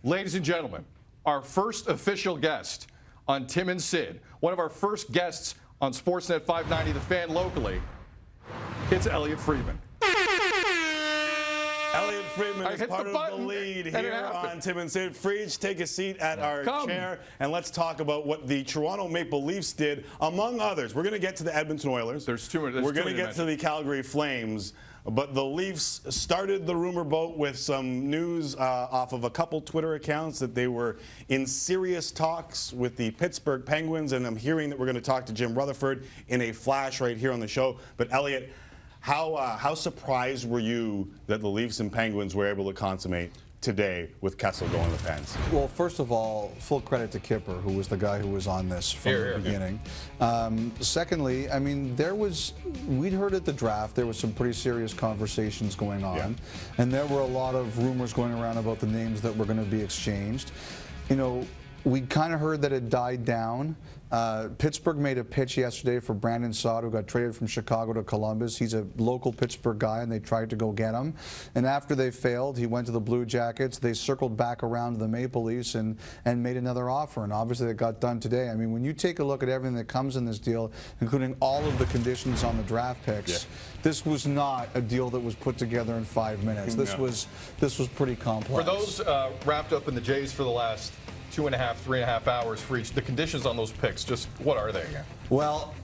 Ladies and gentlemen, our first official guest on Tim and Sid, one of our first guests on Sportsnet 590, The Fan locally, it's Elliotte Friedman. Elliotte Friedman is part of the lead here on Tim and Sid. Friedge, take a seat at our chair, and let's talk about what the Toronto Maple Leafs did, among others. We're going to get to the Edmonton Oilers. We're going to get to the Calgary Flames. But the Leafs started the rumor boat with some news off of a couple Twitter accounts that they were in serious talks with the Pittsburgh Penguins, and I'm hearing that we're going to talk to Jim Rutherford in a flash right here on the show. But Elliotte, how surprised were you that the Leafs and Penguins were able to consummate today with Kessel going to the Pens? Well, first of all, full credit to Kipper, who was the guy who was on this from the beginning. Secondly, I mean, we'd heard at the draft, there was some pretty serious conversations going on, and there were a lot of rumors going around about the names that were going to be exchanged. You know, we kind of heard that it died down. Pittsburgh made a pitch yesterday for Brandon Saad, who got traded from Chicago to Columbus. He's a local Pittsburgh guy, and they tried to go get him. And after they failed, he went to the Blue Jackets. They circled back around to the Maple Leafs and made another offer. And obviously, it got done today. I mean, when you take a look at everything that comes in this deal, including all of the conditions on the draft picks, this was not a deal that was put together in 5 minutes. This was pretty complex. For those wrapped up in the Jays for the last 2.5, 3.5 hours for each, the conditions on those picks, just what are they again? Well,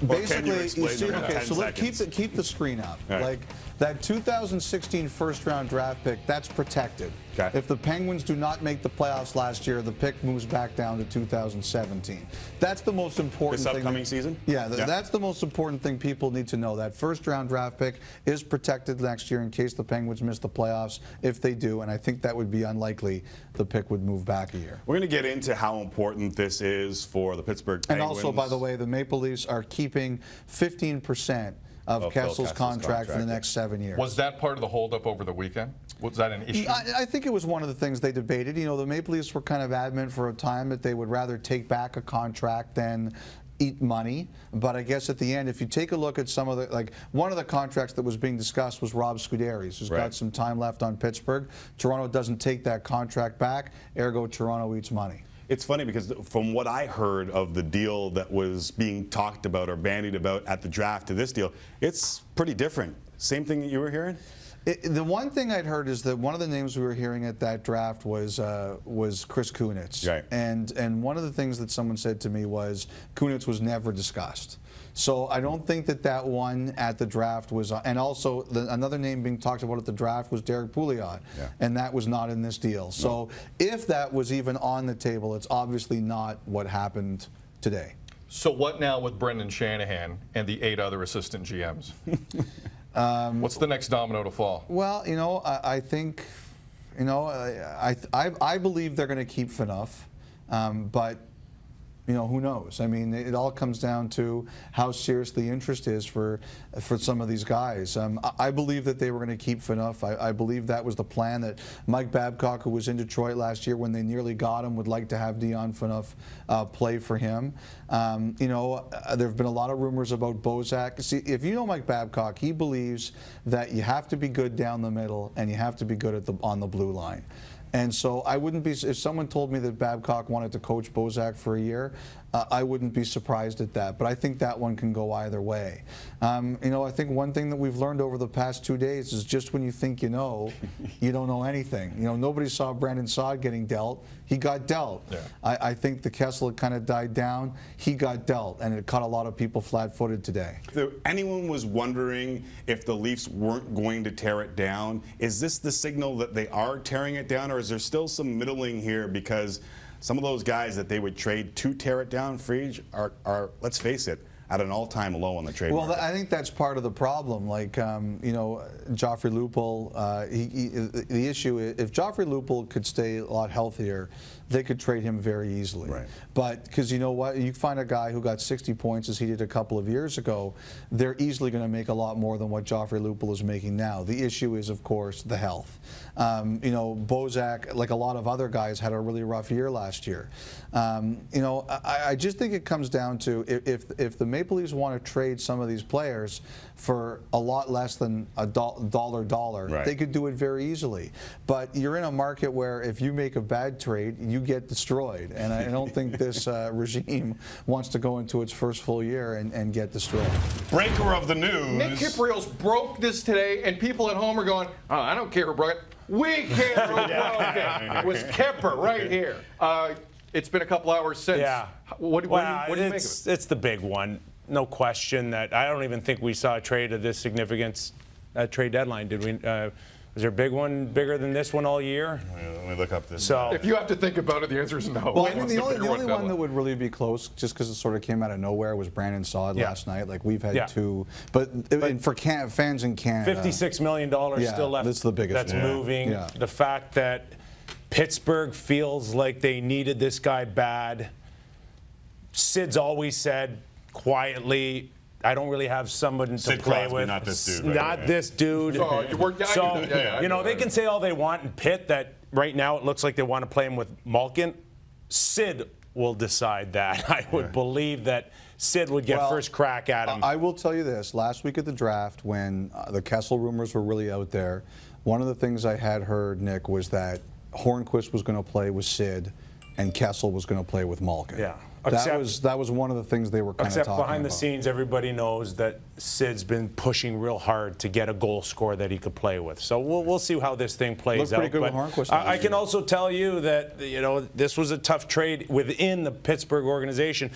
basically, you see, okay, so let's keep the screen up. Right. Like that 2016 first-round draft pick, that's protected. Okay. If the Penguins do not make the playoffs last year, the pick moves back down to 2017. That's the most important thing. This upcoming season? Yeah, that's the most important thing people need to know. That first-round draft pick is protected next year in case the Penguins miss the playoffs. If they do, and I think that would be unlikely, the pick would move back a year. We're going to get into how important this is for the Pittsburgh Penguins. And also, by the way, the Maple Leafs are keeping 15% of Kessel's contract for the next 7 years. Was that part of the holdup over the weekend? Was that an issue? I think it was one of the things they debated. You know, the Maple Leafs were kind of adamant for a time that they would rather take back a contract than eat money. But I guess at the end, if you take a look at some of the, like, one of the contracts that was being discussed was Rob Scuderi's, who's got some time left on Pittsburgh. Toronto doesn't take that contract back, ergo Toronto eats money. It's funny because from what I heard of the deal that was being talked about or bandied about at the draft to this deal, it's pretty different. Same thing that you were hearing? The one thing I'd heard is that one of the names we were hearing at that draft was Chris Kunitz. Right. And one of the things that someone said to me was Kunitz was never discussed. So I don't think that one at the draft was, and also another name being talked about at the draft was Derek Pouliot, and that was not in this deal. So if that was even on the table, it's obviously not what happened today. So what now with Brendan Shanahan and the 8 other assistant GMs? What's the next domino to fall? Well, you know, I think, you know, I believe they're going to keep Phaneuf, but you know, who knows? I mean, it all comes down to how serious the interest is for some of these guys. I believe that they were going to keep Phaneuf. I believe that was the plan, that Mike Babcock, who was in Detroit last year when they nearly got him, would like to have Dion Phaneuf play for him. You know, there have been a lot of rumors about Bozak. See, if you know Mike Babcock, he believes that you have to be good down the middle and you have to be good on the blue line. And so I wouldn't be, if someone told me that Babcock wanted to coach Bozak for a year, I wouldn't be surprised at that. But I think that one can go either way. You know, I think one thing that we've learned over the past 2 days is just when you think you know, you don't know anything. You know, nobody saw Brandon Saad getting dealt. He got dealt. Yeah. I think the Kessel kind of died down. He got dealt, and it caught a lot of people flat-footed today. If anyone was wondering if the Leafs weren't going to tear it down, is this the signal that they are tearing it down, or is there still some middling here? Because some of those guys that they would trade to tear it down, Friedge, are, let's face it, at an all-time low on the trade market. Well, I think that's part of the problem. Like, you know, Joffrey Lupul, the issue is if Joffrey Lupul could stay a lot healthier, they could trade him very easily. Right. But because you know what, you find a guy who got 60 points as he did a couple of years ago, they're easily going to make a lot more than what Joffrey Lupul is making now. The issue is, of course, the health. You know, Bozak, like a lot of other guys, had a really rough year last year. You know, I just think it comes down to if the Maple Leafs want to trade some of these players for a lot less than a dollar. Right. They could do it very easily. But you're in a market where if you make a bad trade, you get destroyed. And I don't think this regime wants to go into its first full year and get destroyed. Breaker of the news. Nick Kypreos broke this today, and people at home are going, oh, I don't care who broke it. We care who broke it. It was Kemper right here. It's been a couple hours since. Yeah. What do you make of it? It's the big one. No question that I don't even think we saw a trade of this significance at trade deadline. Did we? Was there a big one bigger than this one all year? Let me look up this. So If you have to think about it, the answer is no. Well, I mean, What's the only bigger one that would really be close, just because it sort of came out of nowhere, was Brandon Saad last night. Like, we've had two. But for fans in Canada. $56 million still left. That's the biggest That's one. moving. Yeah. The fact that Pittsburgh feels like they needed this guy bad. Sid's always said quietly, I don't really have someone to Sid play Crosby, with. not this dude. Not this dude. Oh, you worked- I So, get that. Yeah, I you know, get they that. can say all they want in Pitt that right now it looks like they want to play him with Malkin. Sid will decide that. I would believe that Sid would get first crack at him. I will tell you this. Last week at the draft, when the Kessel rumors were really out there, one of the things I had heard, Nick, was that Hornquist was going to play with Sid and Kessel was going to play with Malkin. Yeah. That was one of the things they were kind of talking Except about. behind the scenes, everybody knows that Sid's been pushing real hard to get a goal scorer that he could play with. So we'll see how this thing plays Looked out. pretty good with Hornquist last I can year. also tell you that this was a tough trade within the Pittsburgh organization.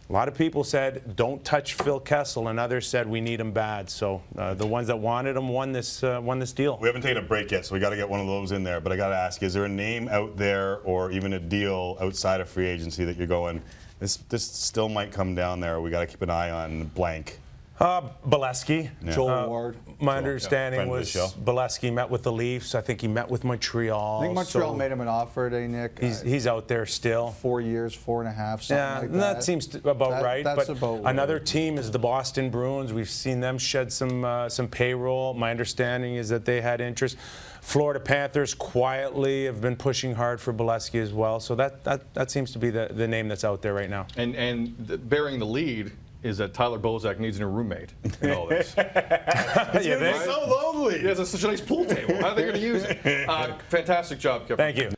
A lot of people said, don't touch Phil Kessel, and others said, we need him bad. So the ones that wanted him won this deal. We haven't taken a break yet, so we got to get one of those in there. But I got to ask, is there a name out there or even a deal outside of free agency that you're going, this still might come down there, or we got to keep an eye on blank? Bolesky. Joel Ward. My understanding friend of the was show. Bolesky met with the Leafs. I think he met with Montreal. I think Montreal so made him an offer today, Nick. He's out there still. 4 years, 4.5, something Yeah, like that seems about right. That's but about another right. team is the Boston Bruins. We've seen them shed some payroll. My understanding is that they had interest. Florida Panthers quietly have been pushing hard for Bolesky as well. So that seems to be the name that's out there right now. And bearing the lead is that Tyler Bozak needs a new roommate in all this. It's so lonely. He has such a nice pool table. How are they going to use it? Fantastic job, Kevin. Thank you.